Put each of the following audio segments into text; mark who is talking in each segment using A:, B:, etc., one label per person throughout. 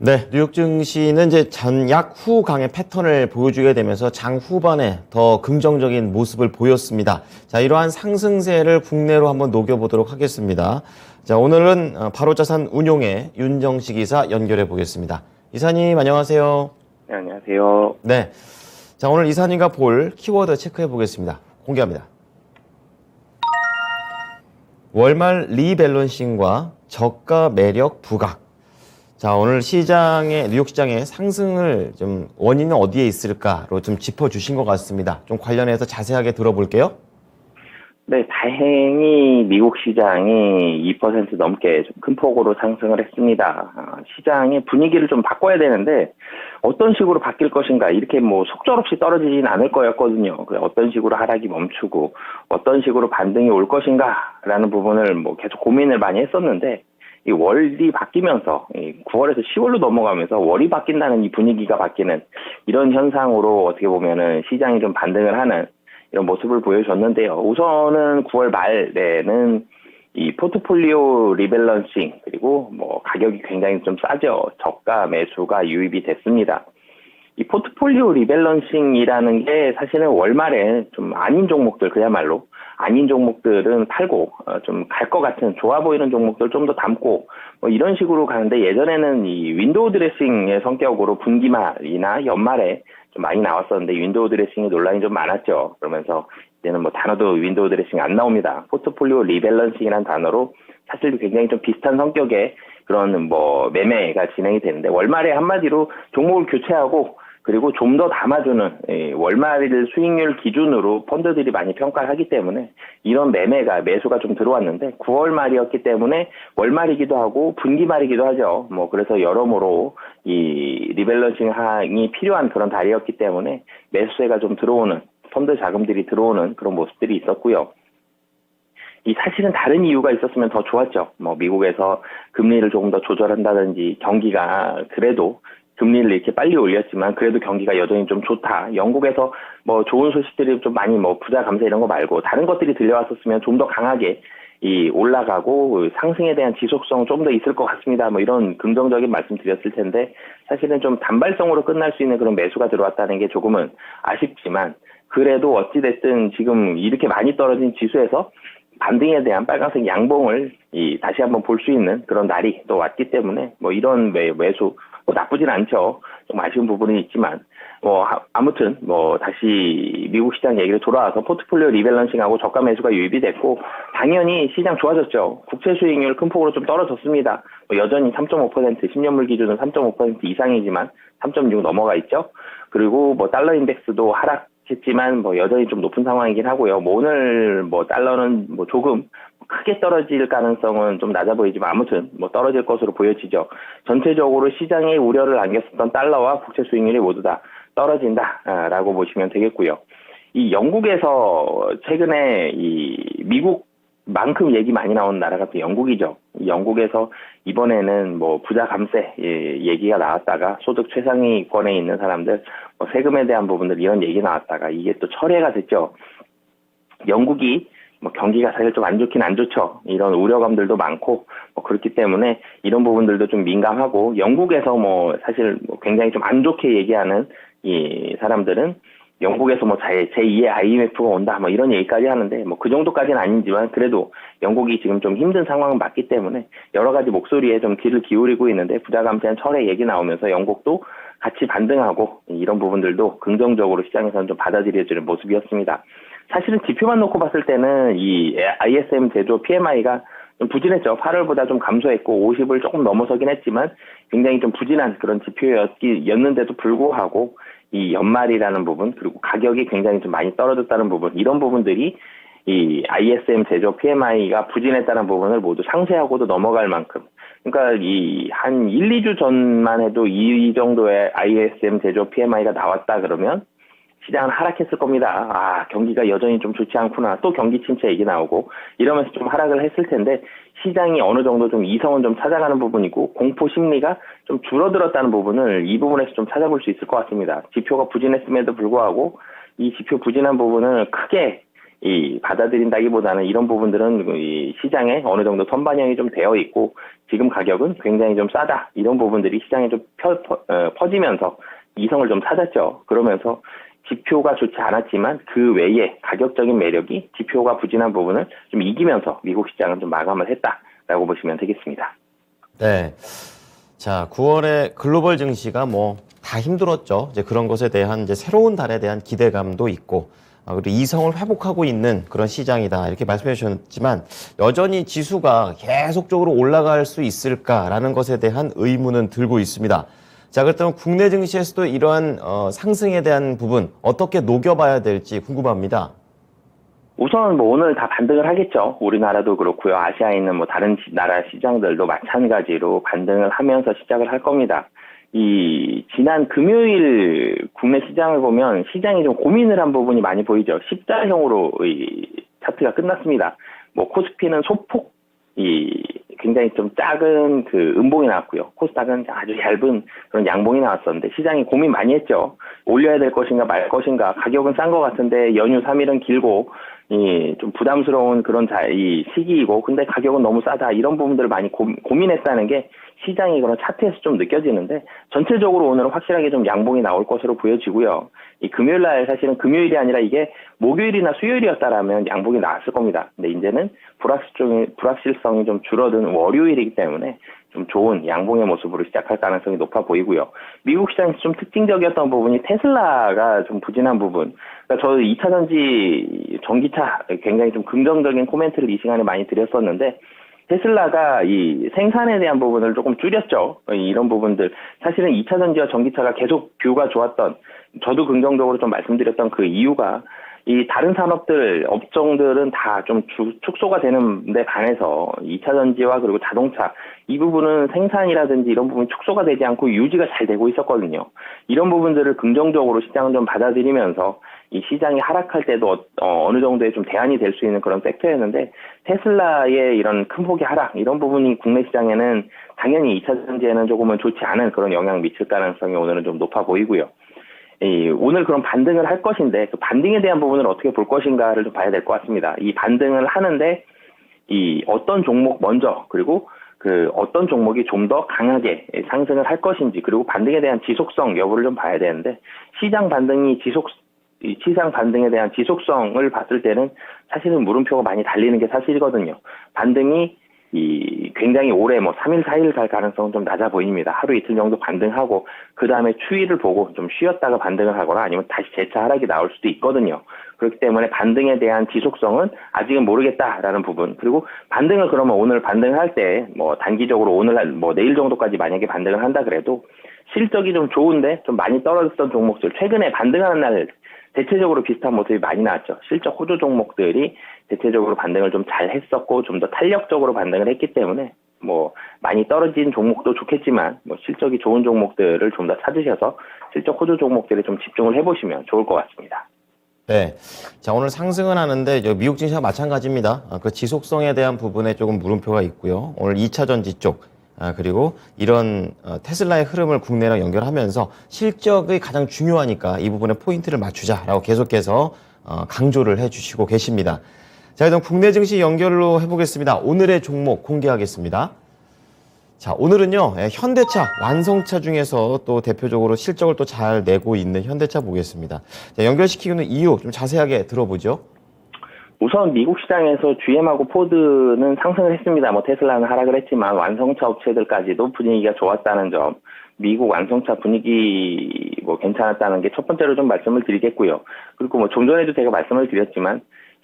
A: 네, 뉴욕 증시는 이제 전약 후강의 패턴을 보여주게 되면서 장 후반에 더 긍정적인 모습을 보였습니다. 자, 이러한 상승세를 국내로 한번 녹여보도록 하겠습니다. 자, 오늘은 바로자산 운용의 윤정식 이사 연결해 보겠습니다. 이사님, 안녕하세요.
B: 네, 안녕하세요.
A: 네. 자, 오늘 이사님과 볼 키워드 체크해 보겠습니다. 공개합니다. 월말 리밸런싱과 저가 매력 부각. 자, 오늘 뉴욕 시장의 상승을 좀 원인은 어디에 있을까로 좀 짚어주신 것 같습니다. 좀 관련해서 자세하게 들어볼게요.
B: 네, 다행히 미국 시장이 2% 넘게 좀 큰 폭으로 상승을 했습니다. 시장의 분위기를 좀 바꿔야 되는데 어떤 식으로 바뀔 것인가 이렇게 뭐 속절없이 떨어지진 않을 거였거든요. 어떤 식으로 하락이 멈추고 어떤 식으로 반등이 올 것인가라는 부분을 뭐 계속 고민을 많이 했었는데 이 월이 바뀌면서 9월에서 10월로 넘어가면서 월이 바뀐다는 이 분위기가 바뀌는 이런 현상으로 어떻게 보면은 시장이 좀 반등을 하는 이런 모습을 보여줬는데요. 우선은 9월 말에는 이 포트폴리오 리밸런싱 그리고 뭐 가격이 굉장히 좀 싸죠. 저가 매수가 유입이 됐습니다. 이 포트폴리오 리밸런싱이라는 게 사실은 월말에 좀 아닌 종목들 그야말로 아닌 종목들은 팔고 좀 갈 것 같은 좋아 보이는 종목들 좀 더 담고 뭐 이런 식으로 가는데 예전에는 이 윈도우 드레싱의 성격으로 분기말이나 연말에 좀 많이 나왔었는데 윈도우 드레싱의 논란이 좀 많았죠. 그러면서 이제는 뭐 단어도 윈도우 드레싱 안 나옵니다. 포트폴리오 리밸런싱이라는 단어로 사실 굉장히 좀 비슷한 성격의 그런 뭐 매매가 진행이 되는데 월말에 한마디로 종목을 교체하고 그리고 좀 더 담아주는 월말 수익률 기준으로 펀드들이 많이 평가를 하기 때문에 이런 매수가 좀 들어왔는데 9월 말이었기 때문에 월말이기도 하고 분기말이기도 하죠. 뭐 그래서 여러모로 이 리밸런싱이 필요한 그런 달이었기 때문에 매수세가 좀 들어오는 펀드 자금들이 들어오는 그런 모습들이 있었고요. 이 사실은 다른 이유가 있었으면 더 좋았죠. 뭐 미국에서 금리를 조금 더 조절한다든지 경기가 그래도 금리를 이렇게 빨리 올렸지만 그래도 경기가 여전히 좀 좋다. 영국에서 뭐 좋은 소식들이 좀 많이 뭐 부자 감세 이런 거 말고 다른 것들이 들려왔었으면 좀 더 강하게 올라가고 상승에 대한 지속성 좀 더 있을 것 같습니다. 뭐 이런 긍정적인 말씀 드렸을 텐데 사실은 좀 단발성으로 끝날 수 있는 그런 매수가 들어왔다는 게 조금은 아쉽지만 그래도 어찌됐든 지금 이렇게 많이 떨어진 지수에서 반등에 대한 빨간색 양봉을 다시 한번 볼 수 있는 그런 날이 또 왔기 때문에 뭐 이런 매수 뭐 나쁘진 않죠. 좀 아쉬운 부분이 있지만 뭐 아무튼 뭐 다시 미국 시장 얘기를 돌아와서 포트폴리오 리밸런싱하고 저가 매수가 유입이 됐고 당연히 시장 좋아졌죠. 국채 수익률 큰 폭으로 좀 떨어졌습니다. 뭐 여전히 3.5% 10년물 기준은 3.5% 이상이지만 3.6 넘어가 있죠. 그리고 뭐 달러 인덱스도 하락했지만 뭐 여전히 좀 높은 상황이긴 하고요. 뭐 오늘 뭐 달러는 뭐 조금 크게 떨어질 가능성은 좀 낮아 보이지만 아무튼 뭐 떨어질 것으로 보여지죠. 전체적으로 시장에 우려를 안겼었던 달러와 국채 수익률이 모두 다 떨어진다라고 보시면 되겠고요. 이 영국에서 최근에 이 미국만큼 얘기 많이 나온 나라가 또 영국이죠. 이 영국에서 이번에는 뭐 부자 감세 얘기가 나왔다가 소득 최상위권에 있는 사람들 뭐 세금에 대한 부분들 이런 얘기 나왔다가 이게 또 철회가 됐죠. 영국이 뭐 경기가 사실 좀 안 좋긴 안 좋죠. 이런 우려감들도 많고 뭐 그렇기 때문에 이런 부분들도 좀 민감하고 영국에서 뭐 사실 뭐 굉장히 좀 안 좋게 얘기하는 이 사람들은 영국에서 뭐 제2의 IMF가 온다 뭐 이런 얘기까지 하는데 뭐 그 정도까지는 아니지만 그래도 영국이 지금 좀 힘든 상황은 맞기 때문에 여러 가지 목소리에 좀 귀를 기울이고 있는데 부자 감세한 철회 얘기 나오면서 영국도 같이 반등하고 이런 부분들도 긍정적으로 시장에서는 좀 받아들여지는 모습이었습니다. 사실은 지표만 놓고 봤을 때는 이 ISM 제조 PMI가 좀 부진했죠. 8월보다 좀 감소했고 50을 조금 넘어서긴 했지만 굉장히 좀 부진한 그런 지표였는데도 불구하고 이 연말이라는 부분 그리고 가격이 굉장히 좀 많이 떨어졌다는 부분 이런 부분들이 이 ISM 제조 PMI가 부진했다는 부분을 모두 상쇄하고도 넘어갈 만큼 그러니까 이 한 1, 2주 전만 해도 이 정도의 ISM 제조 PMI가 나왔다 그러면 시장은 하락했을 겁니다. 아, 경기가 여전히 좀 좋지 않구나. 또 경기 침체 얘기 나오고 이러면서 좀 하락을 했을 텐데 시장이 어느 정도 좀 이성은 좀 찾아가는 부분이고 공포 심리가 좀 줄어들었다는 부분을 이 부분에서 좀 찾아볼 수 있을 것 같습니다. 지표가 부진했음에도 불구하고 이 지표 부진한 부분을 크게 받아들인다기보다는 이런 부분들은 이 시장에 어느 정도 선반영이 좀 되어 있고 지금 가격은 굉장히 좀 싸다. 이런 부분들이 시장에 좀 퍼지면서 이성을 좀 찾았죠. 그러면서 지표가 좋지 않았지만 그 외에 가격적인 매력이 지표가 부진한 부분을 좀 이기면서 미국 시장은 좀 마감을 했다라고 보시면 되겠습니다.
A: 네. 자, 9월에 글로벌 증시가 뭐 다 힘들었죠. 이제 그런 것에 대한 이제 새로운 달에 대한 기대감도 있고, 그리고 이성을 회복하고 있는 그런 시장이다. 이렇게 말씀해 주셨지만, 여전히 지수가 계속적으로 올라갈 수 있을까라는 것에 대한 의문은 들고 있습니다. 자, 그렇다면 국내 증시에서도 이러한 상승에 대한 부분 어떻게 녹여봐야 될지 궁금합니다.
B: 우선 뭐 오늘 다 반등을 하겠죠. 우리나라도 그렇고요. 아시아에 있는 뭐 다른 나라 시장들도 마찬가지로 반등을 하면서 시작을 할 겁니다. 이 지난 금요일 국내 시장을 보면 시장이 좀 고민을 한 부분이 많이 보이죠. 십자형으로 이 차트가 끝났습니다. 뭐 코스피는 소폭 굉장히 좀 작은 그 음봉이 나왔고요. 코스닥은 아주 얇은 그런 양봉이 나왔었는데 시장이 고민 많이 했죠. 올려야 될 것인가 말 것인가. 가격은 싼 것 같은데 연휴 3일은 길고 좀 부담스러운 그런 이 시기이고 근데 가격은 너무 싸다. 이런 부분들을 많이 고민했다는 게 시장이 그런 차트에서 좀 느껴지는데 전체적으로 오늘은 확실하게 좀 양봉이 나올 것으로 보여지고요. 이 금요일 날 사실은 금요일이 아니라 이게 목요일이나 수요일이었다라면 양봉이 나왔을 겁니다. 근데 이제는 불확실성이 좀 줄어든 월요일이기 때문에 좀 좋은 양봉의 모습으로 시작할 가능성이 높아 보이고요. 미국 시장에서 좀 특징적이었던 부분이 테슬라가 좀 부진한 부분. 그러니까 저 2차 전지 전기차 굉장히 좀 긍정적인 코멘트를 이 시간에 많이 드렸었는데 테슬라가 이 생산에 대한 부분을 조금 줄였죠. 이런 부분들. 사실은 2차 전지와 전기차가 계속 뷰가 좋았던, 저도 긍정적으로 좀 말씀드렸던 그 이유가 이 다른 산업들, 업종들은 다 좀 축소가 되는 데 반해서 2차 전지와 그리고 자동차, 이 부분은 생산이라든지 이런 부분이 축소가 되지 않고 유지가 잘 되고 있었거든요. 이런 부분들을 긍정적으로 시장은 좀 받아들이면서 이 시장이 하락할 때도 어느 정도의 좀 대안이 될 수 있는 그런 섹터였는데 테슬라의 이런 큰 폭의 하락, 이런 부분이 국내 시장에는 당연히 2차 전지에는 조금은 좋지 않은 그런 영향을 미칠 가능성이 오늘은 좀 높아 보이고요. 오늘 그럼 반등을 할 것인데 그 반등에 대한 부분을 어떻게 볼 것인가를 좀 봐야 될 것 같습니다. 이 반등을 하는데 이 어떤 종목 먼저 그리고 그 어떤 종목이 좀 더 강하게 상승을 할 것인지 그리고 반등에 대한 지속성 여부를 좀 봐야 되는데 시장 반등에 대한 지속성을 봤을 때는 사실은 물음표가 많이 달리는 게 사실이거든요. 반등이 굉장히 오래 3일, 4일 갈 가능성은 좀 낮아 보입니다. 하루 이틀 정도 반등하고 그 다음에 추이를 보고 좀 쉬었다가 반등을 하거나 아니면 다시 재차 하락이 나올 수도 있거든요. 그렇기 때문에 반등에 대한 지속성은 아직은 모르겠다라는 부분. 그리고 반등을 그러면 오늘 반등할 때 단기적으로 오늘 내일 정도까지 만약에 반등을 한다 그래도 실적이 좀 좋은데 좀 많이 떨어졌던 종목들 최근에 반등하는 날 대체적으로 비슷한 모습이 많이 나왔죠. 실적 호조 종목들이 대체적으로 반등을 좀 잘 했었고 좀 더 탄력적으로 반등을 했기 때문에 많이 떨어진 종목도 좋겠지만 실적이 좋은 종목들을 좀 더 찾으셔서 실적 호조 종목들에 좀 집중을 해보시면 좋을 것 같습니다.
A: 네. 자, 오늘 상승은 하는데 미국 증시와 마찬가지입니다. 그 지속성에 대한 부분에 조금 물음표가 있고요. 오늘 2차 전지 쪽 그리고 이런 테슬라의 흐름을 국내랑 연결하면서 실적이 가장 중요하니까 이 부분에 포인트를 맞추자라고 계속해서 강조를 해주시고 계십니다. 자, 그럼 국내 증시 연결로 해보겠습니다. 오늘의 종목 공개하겠습니다. 자, 오늘은요, 현대차, 완성차 중에서 또 대표적으로 실적을 또 잘 내고 있는 현대차 보겠습니다. 자, 연결시키는 이유 좀 자세하게 들어보죠.
B: 우선 미국 시장에서 GM하고 포드는 상승을 했습니다. 테슬라는 하락을 했지만 완성차 업체들까지도 분위기가 좋았다는 점, 미국 완성차 분위기 괜찮았다는 게 첫 번째로 좀 말씀을 드리겠고요. 그리고 좀 전에도 제가 말씀을 드렸지만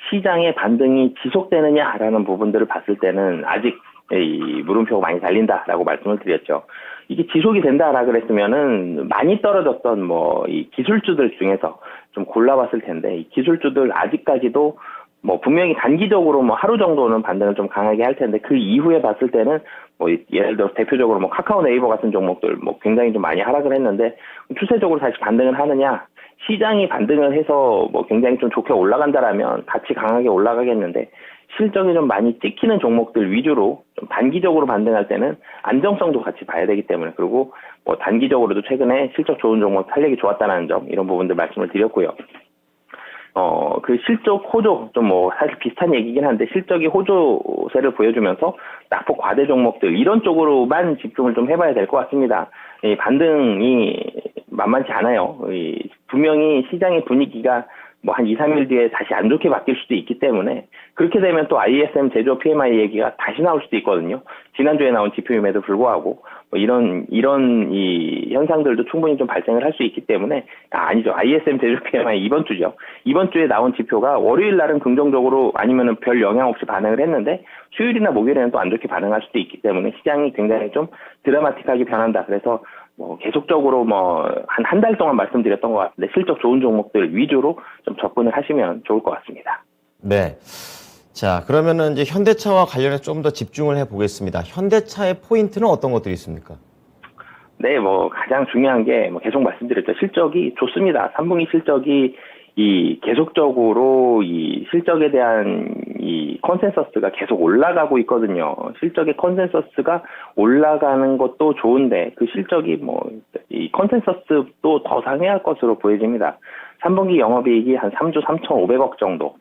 B: 시장의 반등이 지속되느냐라는 부분들을 봤을 때는 아직 이 물음표가 많이 달린다라고 말씀을 드렸죠. 이게 지속이 된다라 그랬으면은 많이 떨어졌던 이 기술주들 중에서 좀 골라봤을 텐데 이 기술주들 아직까지도 분명히 단기적으로 하루 정도는 반등을 좀 강하게 할 텐데 그 이후에 봤을 때는 예를 들어 대표적으로 카카오 네이버 같은 종목들 굉장히 좀 많이 하락을 했는데 추세적으로 다시 반등을 하느냐 시장이 반등을 해서 굉장히 좀 좋게 올라간다라면 같이 강하게 올라가겠는데 실적이 좀 많이 찍히는 종목들 위주로 좀 단기적으로 반등할 때는 안정성도 같이 봐야 되기 때문에 그리고 단기적으로도 최근에 실적 좋은 종목 탄력이 좋았다는 점 이런 부분들 말씀을 드렸고요. 그 실적 호조, 좀 뭐, 사실 비슷한 얘기긴 한데, 실적이 호조세를 보여주면서 낙폭 과대 종목들, 이런 쪽으로만 집중을 좀 해봐야 될 것 같습니다. 이 반등이 만만치 않아요. 분명히 시장의 분위기가 뭐 한 2, 3일 뒤에 다시 안 좋게 바뀔 수도 있기 때문에, 그렇게 되면 또 ISM 제조업 PMI 얘기가 다시 나올 수도 있거든요. 지난주에 나온 지표임에도 불구하고, 뭐 이런 이 현상들도 충분히 좀 발생을 할 수 있기 때문에, 아니죠. ISM 제조업 PMI 이번 주죠. 이번 주에 나온 지표가 월요일 날은 긍정적으로 아니면은 별 영향 없이 반응을 했는데, 수요일이나 목요일에는 또 안 좋게 반응할 수도 있기 때문에 시장이 굉장히 좀 드라마틱하게 변한다. 그래서 뭐 계속적으로 뭐 한 달 동안 말씀드렸던 것 같은데 실적 좋은 종목들 위주로 좀 접근을 하시면 좋을 것 같습니다.
A: 네. 자, 그러면은 이제 현대차와 관련해서 좀 더 집중을 해보겠습니다. 현대차의 포인트는 어떤 것들이 있습니까?
B: 네, 뭐 가장 중요한 게 뭐 계속 말씀드렸죠. 실적이 좋습니다. 3분기 실적이 계속적으로 이 실적에 대한 이 컨센서스가 계속 올라가고 있거든요. 실적의 컨센서스가 올라가는 것도 좋은데 그 실적이 뭐 이 컨센서스도 더 상회할 것으로 보여집니다. 3분기 영업이익이 한 3조 3,500억 정도.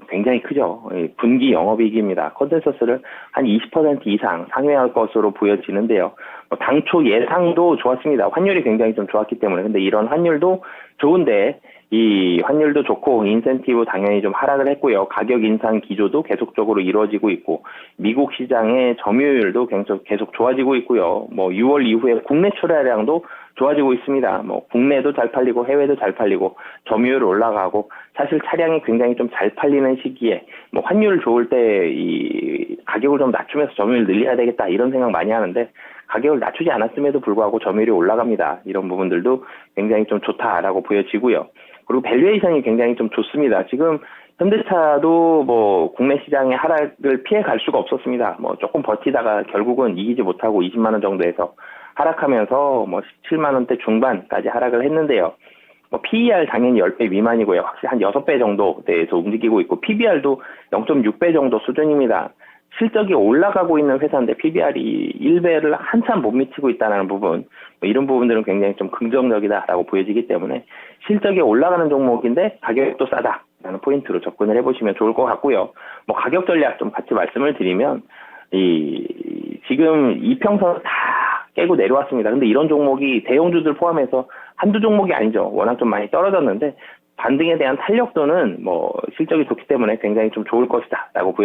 B: 굉장히 크죠. 분기 영업이익입니다. 컨센서스를 한 20% 이상 상회할 것으로 보여지는데요. 당초 예상도 좋았습니다. 환율이 굉장히 좀 좋았기 때문에. 근데 이런 환율도 좋은데 이 환율도 좋고 인센티브 당연히 좀 하락을 했고요. 가격 인상 기조도 계속적으로 이루어지고 있고 미국 시장의 점유율도 계속 좋아지고 있고요. 뭐 6월 이후에 국내 출하량도 좋아지고 있습니다. 뭐 국내도 잘 팔리고 해외도 잘 팔리고 점유율 올라가고 사실 차량이 굉장히 좀 잘 팔리는 시기에 뭐 환율 좋을 때 이 가격을 좀 낮추면서 점유율 늘려야 되겠다 이런 생각 많이 하는데 가격을 낮추지 않았음에도 불구하고 점유율이 올라갑니다. 이런 부분들도 굉장히 좀 좋다라고 보여지고요. 그리고 밸류에이션이 굉장히 좀 좋습니다. 지금 현대차도 뭐 국내 시장의 하락을 피해 갈 수가 없었습니다. 뭐 조금 버티다가 결국은 이기지 못하고 20만 원 정도에서 하락하면서 뭐 17만 원대 중반까지 하락을 했는데요. 뭐 PER 당연히 10배 미만이고요. 확실히 한 6배 정도대에서 움직이고 있고 PBR도 0.6배 정도 수준입니다. 실적이 올라가고 있는 회사인데 PBR이 1배를 한참 못 미치고 있다는 부분, 뭐 이런 부분들은 굉장히 좀 긍정적이다라고 보여지기 때문에 실적이 올라가는 종목인데 가격도 싸다라는 포인트로 접근을 해보시면 좋을 것 같고요. 뭐 가격 전략 좀 같이 말씀을 드리면 지금 이평선 다 깨고 내려왔습니다. 근데 이런 종목이 대형주들 포함해서 한두 종목이 아니죠. 워낙 좀 많이 떨어졌는데 반등에 대한 탄력도는 뭐 실적이 좋기 때문에 굉장히 좀 좋을 것이다라고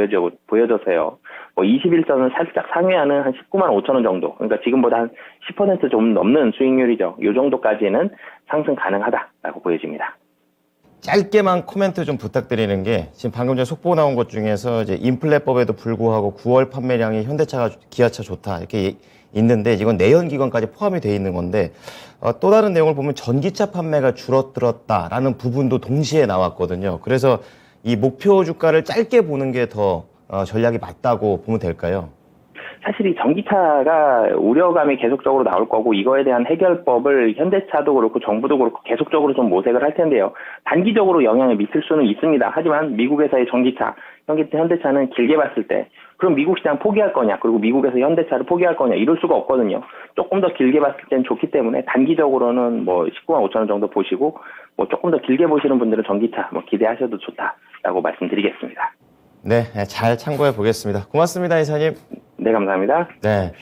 B: 보여져서요. 뭐 21선을 살짝 상회하는 한 19만 5천 원 정도. 그러니까 지금보다 한 10% 좀 넘는 수익률이죠. 이 정도까지는 상승 가능하다라고 보여집니다.
A: 짧게만 코멘트 좀 부탁드리는 게 지금 방금 전에 속보 나온 것 중에서 이제 인플레법에도 불구하고 9월 판매량이 현대차가 기아차 좋다 이렇게 있는데 이건 내연 기관까지 포함이 돼 있는 건데 또 다른 내용을 보면 전기차 판매가 줄어들었다라는 부분도 동시에 나왔거든요. 그래서 이 목표 주가를 짧게 보는 게 더 전략이 맞다고 보면 될까요?
B: 사실 이 전기차가 우려감이 계속적으로 나올 거고 이거에 대한 해결법을 현대차도 그렇고 정부도 그렇고 계속적으로 좀 모색을 할 텐데요. 단기적으로 영향을 미칠 수는 있습니다. 하지만 미국에서의 전기차, 현대차는 길게 봤을 때 그럼 미국 시장 포기할 거냐 그리고 미국에서 현대차를 포기할 거냐 이럴 수가 없거든요. 조금 더 길게 봤을 때는 좋기 때문에 단기적으로는 뭐 19만 5천 원 정도 보시고 뭐 조금 더 길게 보시는 분들은 전기차 뭐 기대하셔도 좋다라고 말씀드리겠습니다.
A: 네, 잘 참고해 보겠습니다. 고맙습니다, 이사님.
B: 네, 감사합니다.
A: 네.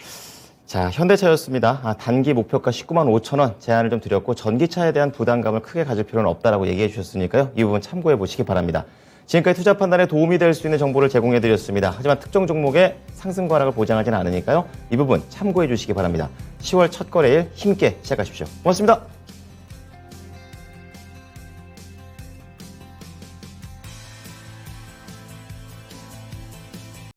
A: 자, 현대차였습니다. 단기 목표가 19만 5천 원 제안을 좀 드렸고 전기차에 대한 부담감을 크게 가질 필요는 없다라고 얘기해 주셨으니까요. 이 부분 참고해 보시기 바랍니다. 지금까지 투자 판단에 도움이 될 수 있는 정보를 제공해 드렸습니다. 하지만 특정 종목의 상승과 하락을 보장하지는 않으니까요. 이 부분 참고해 주시기 바랍니다. 10월 첫 거래일 힘있게 시작하십시오. 고맙습니다.